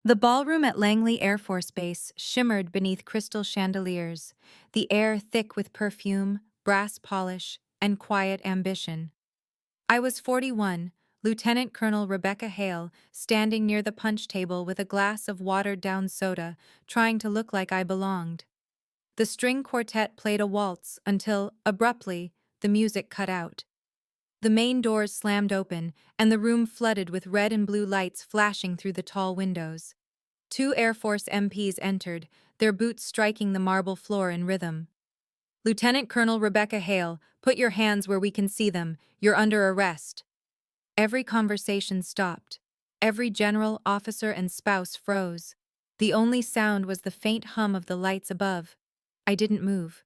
The ballroom at Langley Air Force Base shimmered beneath crystal chandeliers, the air thick with perfume, brass polish, and quiet ambition. I was 41, Lieutenant Colonel Rebecca Hale, standing near the punch table with a glass of watered-down soda, trying to look like I belonged. The string quartet played a waltz until, abruptly, the music cut out. The main doors slammed open, and the room flooded with red and blue lights flashing through the tall windows. Two Air Force MPs entered, their boots striking the marble floor in rhythm. Lieutenant Colonel Rebecca Hale, put your hands where we can see them. You're under arrest. Every conversation stopped. Every general, officer, and spouse froze. The only sound was the faint hum of the lights above. I didn't move.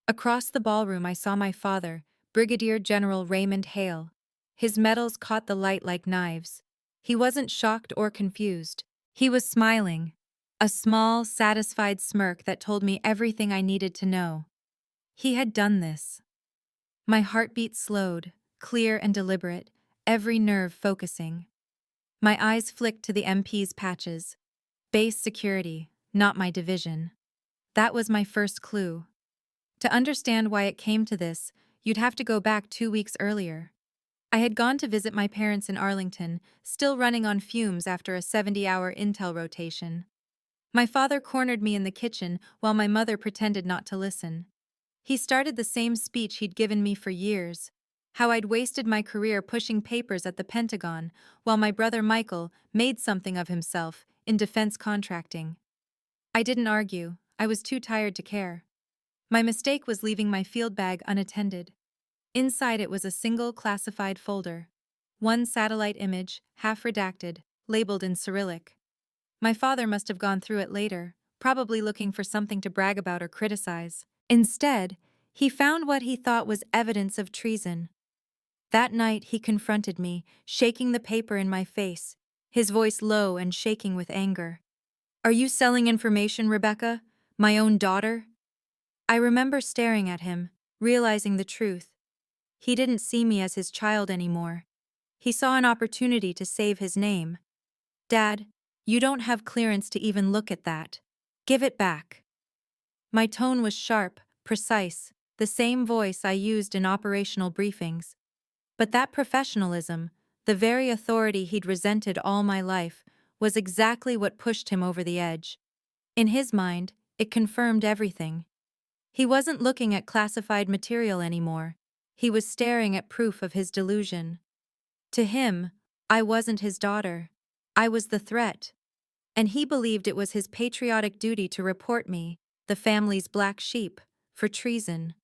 Across the ballroom I saw my father, Brigadier General Raymond Hale. His medals caught the light like knives. He wasn't shocked or confused. He was smiling. A small, satisfied smirk that told me everything I needed to know. He had done this. My heartbeat slowed, clear and deliberate, every nerve focusing. My eyes flicked to the MP's patches. Base security, not my division. That was my first clue. To understand why it came to this, you'd have to go back 2 weeks earlier. I had gone to visit my parents in Arlington, still running on fumes after a 70-hour intel rotation. My father cornered me in the kitchen while my mother pretended not to listen. He started the same speech he'd given me for years, how I'd wasted my career pushing papers at the Pentagon, while my brother Michael made something of himself in defense contracting. I didn't argue, I was too tired to care. My mistake was leaving my field bag unattended. Inside it was a single classified folder. One satellite image, half redacted, labeled in Cyrillic. My father must have gone through it later, probably looking for something to brag about or criticize. Instead, he found what he thought was evidence of treason. That night he confronted me, shaking the paper in my face, his voice low and shaking with anger. "Are you selling information, Rebecca? My own daughter?" I remember staring at him, realizing the truth. He didn't see me as his child anymore. He saw an opportunity to save his name. "Dad, you don't have clearance to even look at that. Give it back." My tone was sharp, precise, the same voice I used in operational briefings. But that professionalism, the very authority he'd resented all my life, was exactly what pushed him over the edge. In his mind, it confirmed everything. He wasn't looking at classified material anymore. He was staring at proof of his delusion. To him, I wasn't his daughter. I was the threat. And he believed it was his patriotic duty to report me, the family's black sheep, for treason.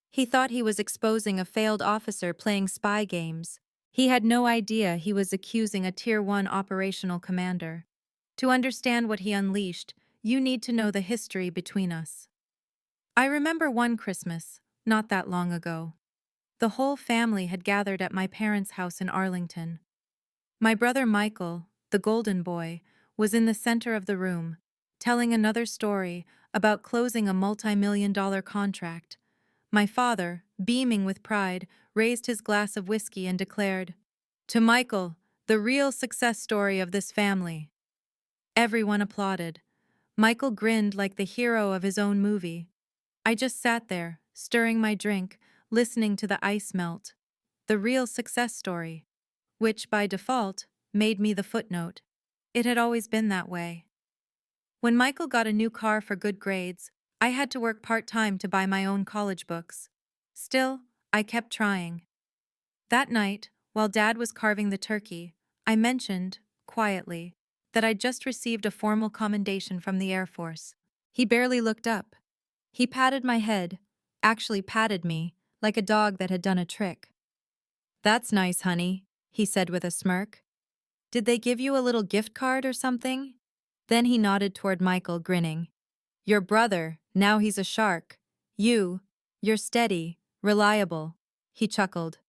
He thought he was exposing a failed officer playing spy games. He had no idea he was accusing a Tier 1 operational commander. To understand what he unleashed, you need to know the history between us. I remember one Christmas, not that long ago. The whole family had gathered at my parents' house in Arlington. My brother Michael, the golden boy, was in the center of the room, telling another story about closing a multi-million-dollar contract. My father, beaming with pride, raised his glass of whiskey and declared, "To Michael, the real success story of this family." Everyone applauded. Michael grinned like the hero of his own movie. I just sat there, stirring my drink, listening to the ice melt. The real success story, which, by default, made me the footnote. It had always been that way. When Michael got a new car for good grades, I had to work part-time to buy my own college books. Still, I kept trying. That night, while Dad was carving the turkey, I mentioned, quietly, that I'd just received a formal commendation from the Air Force. He barely looked up. He patted my head, actually patted me, like a dog that had done a trick. "That's nice, honey," he said with a smirk. "Did they give you a little gift card or something?" Then he nodded toward Michael, grinning. "Your brother, now he's a shark. You're steady, reliable." He chuckled.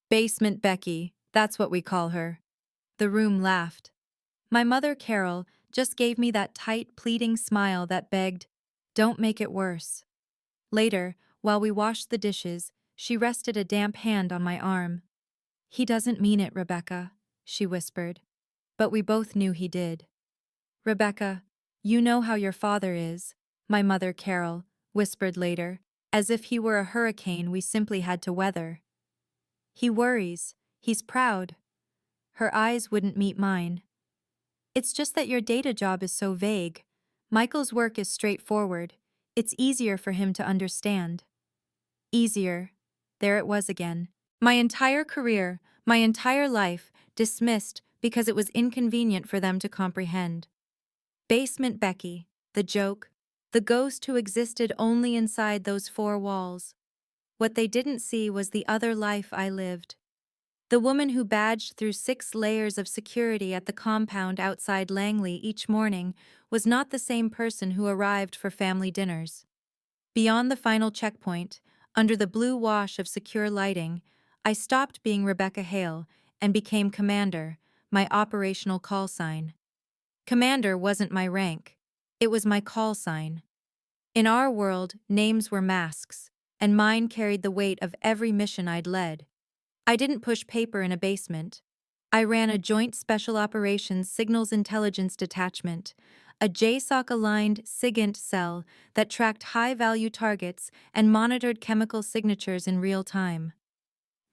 "Basement Becky, that's what we call her." The room laughed. My mother, Carol, just gave me that tight, pleading smile that begged, "Don't make it worse." Later, while we washed the dishes, she rested a damp hand on my arm. "He doesn't mean it, Rebecca," she whispered. But we both knew he did. Rebecca, you know how your father is, my mother Carol whispered later, as if he were a hurricane we simply had to weather. He worries, he's proud. Her eyes wouldn't meet mine. It's just that your data job is so vague. Michael's work is straightforward. It's easier for him to understand. Easier. There it was again. My entire career, my entire life, dismissed because it was inconvenient for them to comprehend. Basement Becky, the joke, the ghost who existed only inside those four walls. What they didn't see was the other life I lived. The woman who badged through 6 layers of security at the compound outside Langley each morning was not the same person who arrived for family dinners. Beyond the final checkpoint, under the blue wash of secure lighting, I stopped being Rebecca Hale and became Commander, my operational call sign. Commander wasn't my rank. It was my call sign. In our world, names were masks, and mine carried the weight of every mission I'd led. I didn't push paper in a basement. I ran a Joint Special Operations Signals Intelligence Detachment, a JSOC-aligned SIGINT cell that tracked high-value targets and monitored chemical signatures in real time.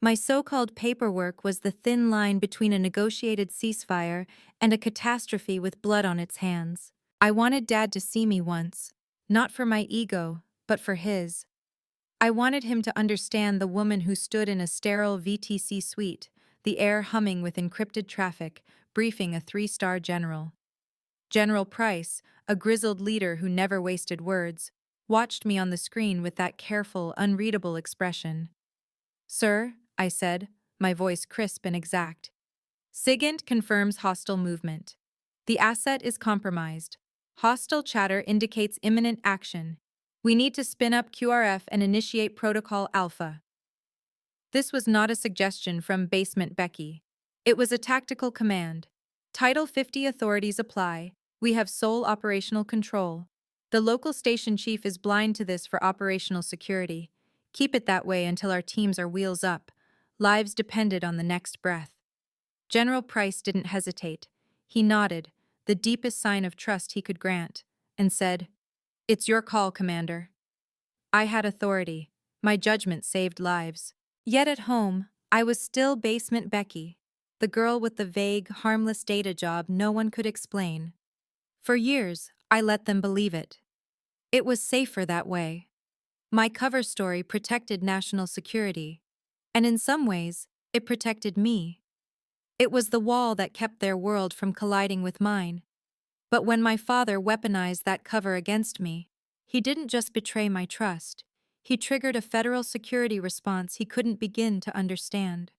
My so-called paperwork was the thin line between a negotiated ceasefire and a catastrophe with blood on its hands. I wanted Dad to see me once, not for my ego, but for his. I wanted him to understand the woman who stood in a sterile VTC suite, the air humming with encrypted traffic, briefing a 3-star general. General Price, a grizzled leader who never wasted words, watched me on the screen with that careful, unreadable expression. "Sir," I said, my voice crisp and exact. "SIGINT confirms hostile movement. The asset is compromised. Hostile chatter indicates imminent action. We need to spin up QRF and initiate Protocol Alpha." This was not a suggestion from Basement Becky. It was a tactical command. Title 50 authorities apply. We have sole operational control. The local station chief is blind to this for operational security. Keep it that way until our teams are wheels up. Lives depended on the next breath. General Price didn't hesitate. He nodded, the deepest sign of trust he could grant, and said, "It's your call, Commander." I had authority. My judgment saved lives. Yet at home, I was still Basement Becky, the girl with the vague, harmless data job no one could explain. For years, I let them believe it. It was safer that way. My cover story protected national security, and in some ways, it protected me. It was the wall that kept their world from colliding with mine. But when my father weaponized that cover against me, he didn't just betray my trust. He triggered a federal security response he couldn't begin to understand.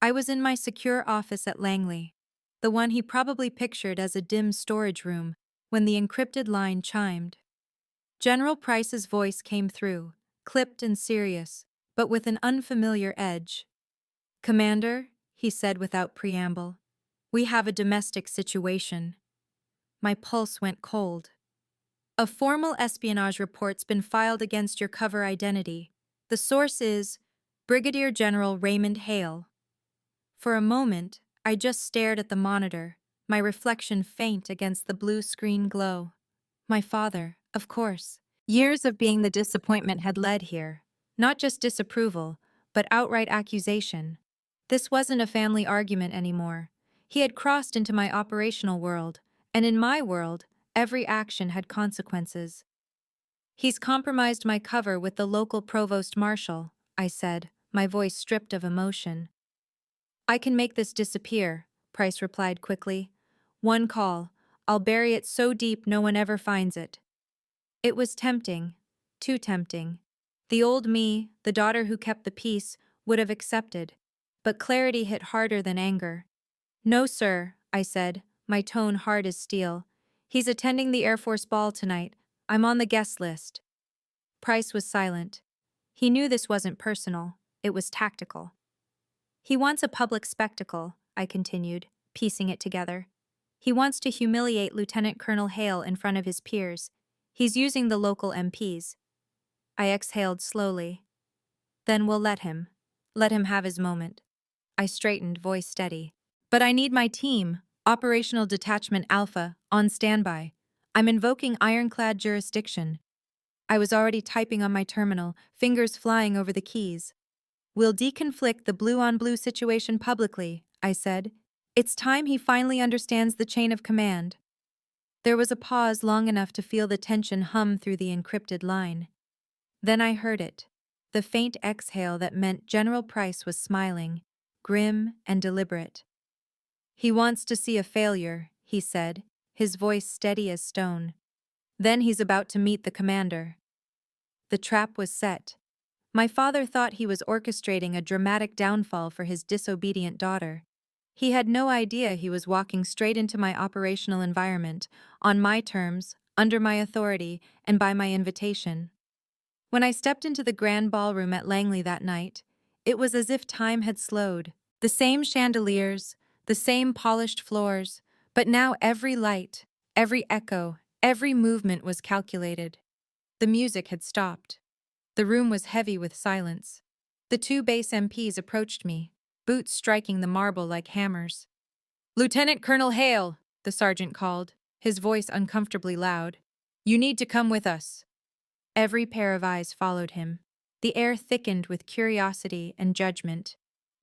I was in my secure office at Langley, the one he probably pictured as a dim storage room, when the encrypted line chimed. General Price's voice came through, clipped and serious, but with an unfamiliar edge. "Commander," he said without preamble, "we have a domestic situation." My pulse went cold. "A formal espionage report's been filed against your cover identity. The source is Brigadier General Raymond Hale." For a moment, I just stared at the monitor, my reflection faint against the blue screen glow. My father, of course. Years of being the disappointment had led here. Not just disapproval, but outright accusation. This wasn't a family argument anymore. He had crossed into my operational world, and in my world, every action had consequences. "He's compromised my cover with the local provost marshal," I said, my voice stripped of emotion. "I can make this disappear," Price replied quickly. "One call. I'll bury it so deep no one ever finds it." It was tempting. Too tempting. The old me, the daughter who kept the peace, would have accepted. But clarity hit harder than anger. "No, sir," I said, my tone hard as steel. "He's attending the Air Force ball tonight. I'm on the guest list." Price was silent. He knew this wasn't personal. It was tactical. "He wants a public spectacle," I continued, piecing it together. "He wants to humiliate Lieutenant Colonel Hale in front of his peers. He's using the local MPs." I exhaled slowly. "Then we'll let him. Let him have his moment." I straightened, voice steady. "But I need my team. Operational Detachment Alpha, on standby. I'm invoking ironclad jurisdiction. I was already typing on my terminal, fingers flying over the keys. We'll deconflict the blue-on-blue situation publicly, I said. It's time he finally understands the chain of command. There was a pause long enough to feel the tension hum through the encrypted line. Then I heard it. The faint exhale that meant General Price was smiling, grim and deliberate. He wants to see a failure, he said, his voice steady as stone. Then he's about to meet the commander. The trap was set. My father thought he was orchestrating a dramatic downfall for his disobedient daughter. He had no idea he was walking straight into my operational environment, on my terms, under my authority, and by my invitation. When I stepped into the grand ballroom at Langley that night, it was as if time had slowed. The same chandeliers, the same polished floors, but now every light, every echo, every movement was calculated. The music had stopped. The room was heavy with silence. The two base MPs approached me, boots striking the marble like hammers. "Lieutenant Colonel Hale," the sergeant called, his voice uncomfortably loud. "You need to come with us." Every pair of eyes followed him. The air thickened with curiosity and judgment.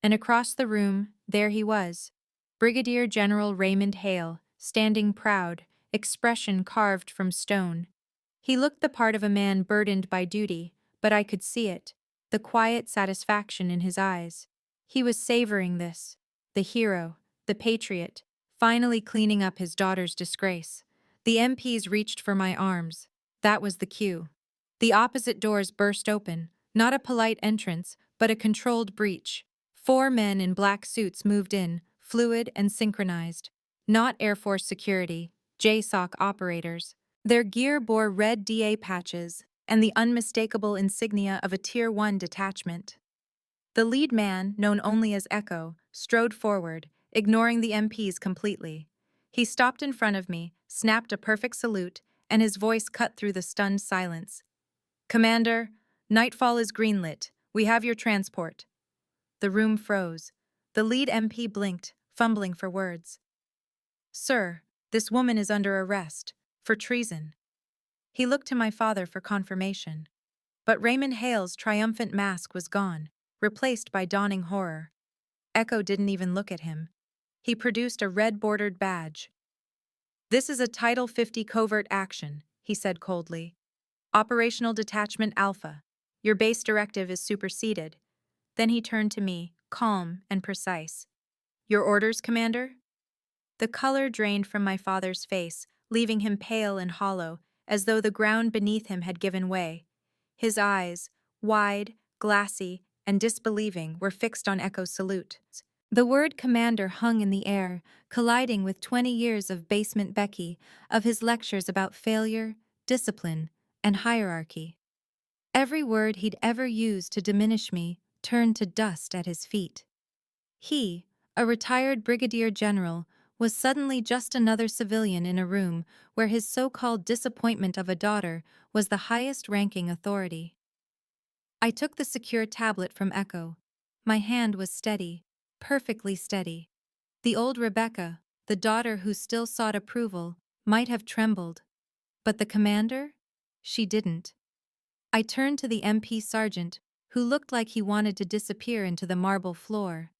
And across the room, there he was, Brigadier General Raymond Hale, standing proud, expression carved from stone. He looked the part of a man burdened by duty, but I could see it, the quiet satisfaction in his eyes. He was savoring this, the hero, the patriot, finally cleaning up his daughter's disgrace. The MPs reached for my arms. That was the cue. The opposite doors burst open, not a polite entrance, but a controlled breach. 4 men in black suits moved in, fluid and synchronized. Not Air Force security, JSOC operators. Their gear bore red DA patches and the unmistakable insignia of a Tier 1 detachment. The lead man, known only as Echo, strode forward, ignoring the MPs completely. He stopped in front of me, snapped a perfect salute, and his voice cut through the stunned silence. "Commander, Nightfall is greenlit. We have your transport." The room froze. The lead MP blinked, fumbling for words. "Sir, this woman is under arrest, for treason." He looked to my father for confirmation. But Raymond Hale's triumphant mask was gone, replaced by dawning horror. Echo didn't even look at him. He produced a red-bordered badge. "This is a Title 50 covert action," he said coldly. "Operational Detachment Alpha. Your base directive is superseded." Then he turned to me, calm and precise. "Your orders, Commander?" The color drained from my father's face, leaving him pale and hollow, as though the ground beneath him had given way. His eyes, wide, glassy, and disbelieving, were fixed on Echo's salute. The word commander hung in the air, colliding with 20 years of basement Becky, of his lectures about failure, discipline, and hierarchy. Every word he'd ever used to diminish me turned to dust at his feet. He, a retired brigadier general, was suddenly just another civilian in a room where his so-called disappointment of a daughter was the highest-ranking authority. I took the secure tablet from Echo. My hand was steady, perfectly steady. The old Rebecca, the daughter who still sought approval, might have trembled. But the commander? She didn't. I turned to the MP sergeant, who looked like he wanted to disappear into the marble floor.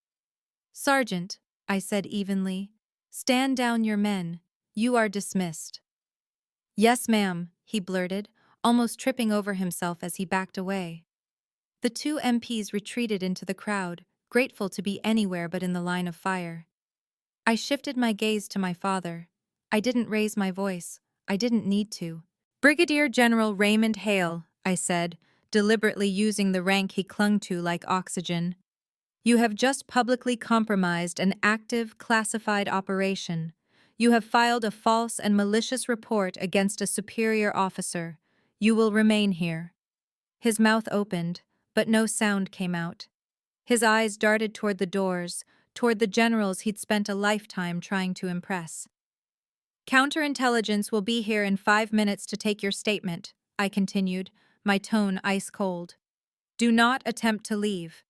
"Sergeant," I said evenly, "stand down your men. You are dismissed." "Yes, ma'am," he blurted, almost tripping over himself as he backed away. The two MPs retreated into the crowd, grateful to be anywhere but in the line of fire. I shifted my gaze to my father. I didn't raise my voice. I didn't need to. "Brigadier General Raymond Hale," I said, deliberately using the rank he clung to like oxygen. "You have just publicly compromised an active, classified operation. You have filed a false and malicious report against a superior officer. You will remain here." His mouth opened, but no sound came out. His eyes darted toward the doors, toward the generals he'd spent a lifetime trying to impress. "Counterintelligence will be here in 5 minutes to take your statement," I continued, my tone ice-cold. "Do not attempt to leave."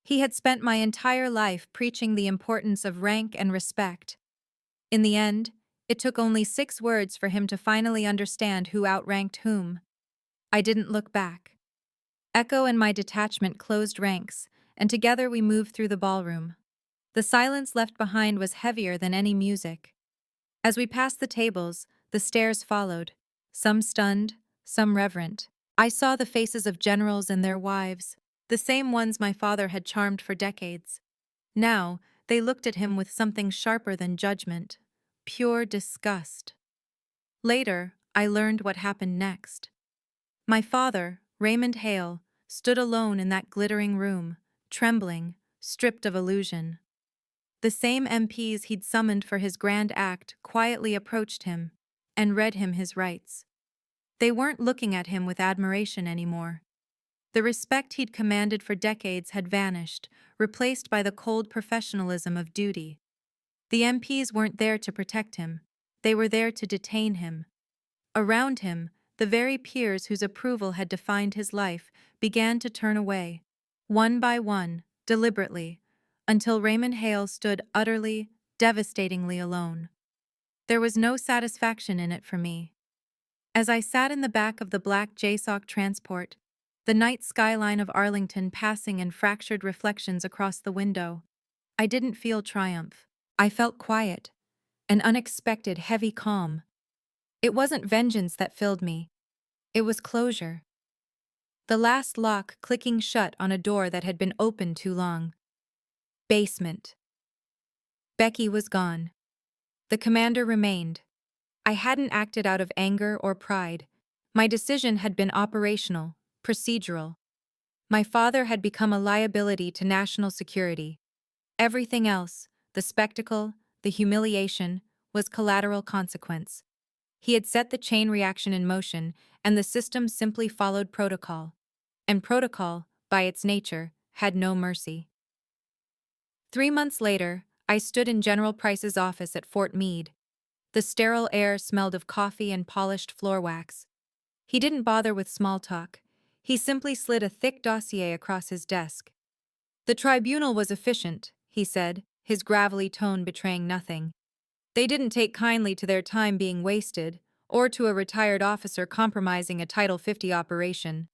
He had spent my entire life preaching the importance of rank and respect. In the end, it took only 6 words for him to finally understand who outranked whom. I didn't look back. Echo and my detachment closed ranks, and together we moved through the ballroom. The silence left behind was heavier than any music. As we passed the tables, the stares followed, some stunned, some reverent. I saw the faces of generals and their wives, the same ones my father had charmed for decades. Now, they looked at him with something sharper than judgment, pure disgust. Later, I learned what happened next. My father, Raymond Hale, stood alone in that glittering room, trembling, stripped of illusion. The same MPs he'd summoned for his grand act quietly approached him and read him his rights. They weren't looking at him with admiration anymore. The respect he'd commanded for decades had vanished, replaced by the cold professionalism of duty. The MPs weren't there to protect him. They were there to detain him. Around him, the very peers whose approval had defined his life began to turn away, one by one, deliberately, until Raymond Hale stood utterly, devastatingly alone. There was no satisfaction in it for me. As I sat in the back of the black JSOC transport, the night skyline of Arlington passing in fractured reflections across the window, I didn't feel triumph. I felt quiet, an unexpected heavy calm. It wasn't vengeance that filled me. It was closure. The last lock clicking shut on a door that had been open too long. Basement. Becky was gone. The commander remained. I hadn't acted out of anger or pride. My decision had been operational, procedural. My father had become a liability to national security. Everything else, the spectacle, the humiliation, was collateral consequence. He had set the chain reaction in motion, and the system simply followed protocol. And protocol, by its nature, had no mercy. 3 months later, I stood in General Price's office at Fort Meade. The sterile air smelled of coffee and polished floor wax. He didn't bother with small talk. He simply slid a thick dossier across his desk. "The tribunal was efficient," he said, his gravelly tone betraying nothing. "They didn't take kindly to their time being wasted, or to a retired officer compromising a Title 50 operation."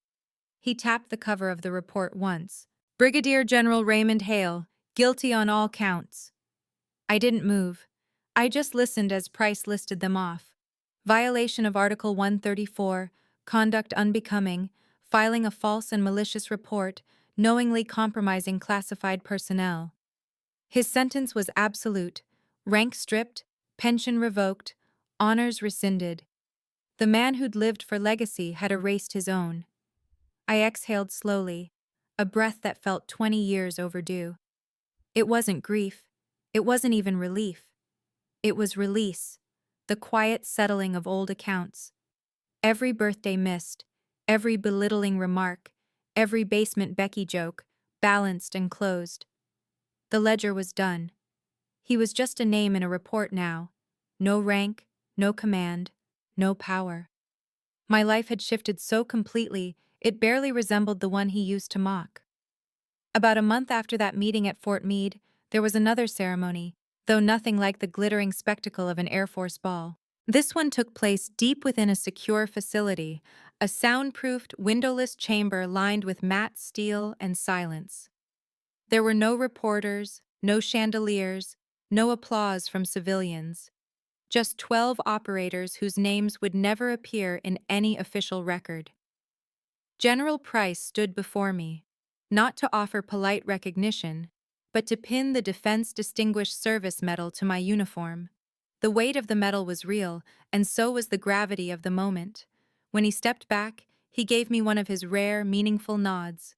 He tapped the cover of the report once. "Brigadier General Raymond Hale, guilty on all counts." I didn't move. I just listened as Price listed them off. Violation of Article 134, conduct unbecoming, filing a false and malicious report, knowingly compromising classified personnel. His sentence was absolute: rank stripped, pension revoked, honors rescinded. The man who'd lived for legacy had erased his own. I exhaled slowly, a breath that felt 20 years overdue. It wasn't grief. It wasn't even relief. It was release, the quiet settling of old accounts. Every birthday missed, every belittling remark, every basement Becky joke, balanced and closed. The ledger was done. He was just a name in a report now. No rank, no command, no power. My life had shifted so completely, it barely resembled the one he used to mock. About a month after that meeting at Fort Meade, there was another ceremony, though nothing like the glittering spectacle of an Air Force ball. This one took place deep within a secure facility, a soundproofed, windowless chamber lined with matte steel and silence. There were no reporters, no chandeliers, no applause from civilians. Just 12 operators whose names would never appear in any official record. General Price stood before me, not to offer polite recognition, but to pin the Defense Distinguished Service Medal to my uniform. The weight of the medal was real, and so was the gravity of the moment. When he stepped back, he gave me one of his rare, meaningful nods.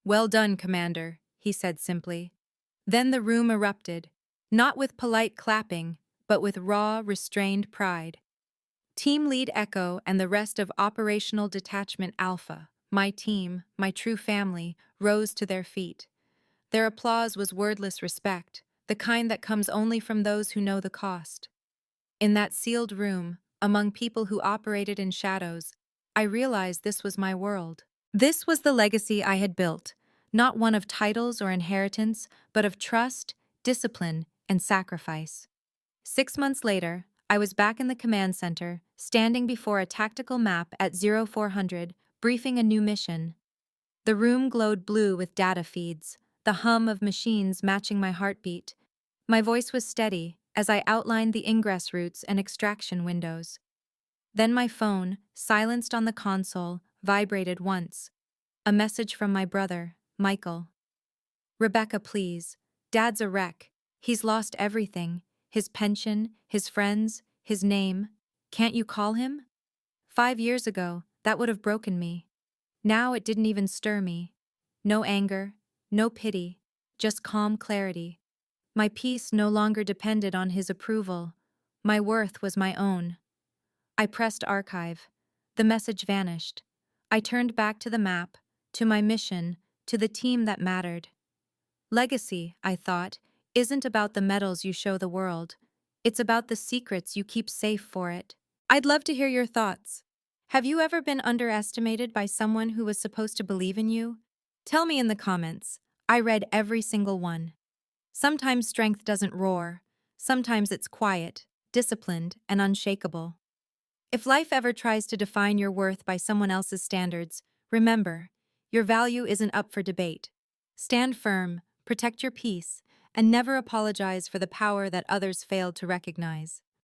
"Well done, Commander," he said simply. Then the room erupted, not with polite clapping, but with raw, restrained pride. Team Lead Echo and the rest of Operational Detachment Alpha, my team, my true family, rose to their feet. Their applause was wordless respect, the kind that comes only from those who know the cost. In that sealed room, among people who operated in shadows, I realized this was my world. This was the legacy I had built, not one of titles or inheritance, but of trust, discipline, and sacrifice. 6 months later, I was back in the command center, standing before a tactical map at 0400, briefing a new mission. The room glowed blue with data feeds, the hum of machines matching my heartbeat. My voice was steady as I outlined the ingress routes and extraction windows. Then my phone, silenced on the console, vibrated once. A message from my brother, Michael. "Rebecca, please. Dad's a wreck. He's lost everything. His pension, his friends, his name. Can't you call him?" 5 years ago, that would have broken me. Now it didn't even stir me. No anger, no pity, just calm clarity. My peace no longer depended on his approval. My worth was my own. I pressed archive. The message vanished. I turned back to the map, to my mission, to the team that mattered. Legacy, I thought, isn't about the medals you show the world. It's about the secrets you keep safe for it. I'd love to hear your thoughts. Have you ever been underestimated by someone who was supposed to believe in you? Tell me in the comments. I read every single one. Sometimes strength doesn't roar. Sometimes it's quiet, disciplined, and unshakable. If life ever tries to define your worth by someone else's standards, remember, your value isn't up for debate. Stand firm, protect your peace, and never apologize for the power that others failed to recognize.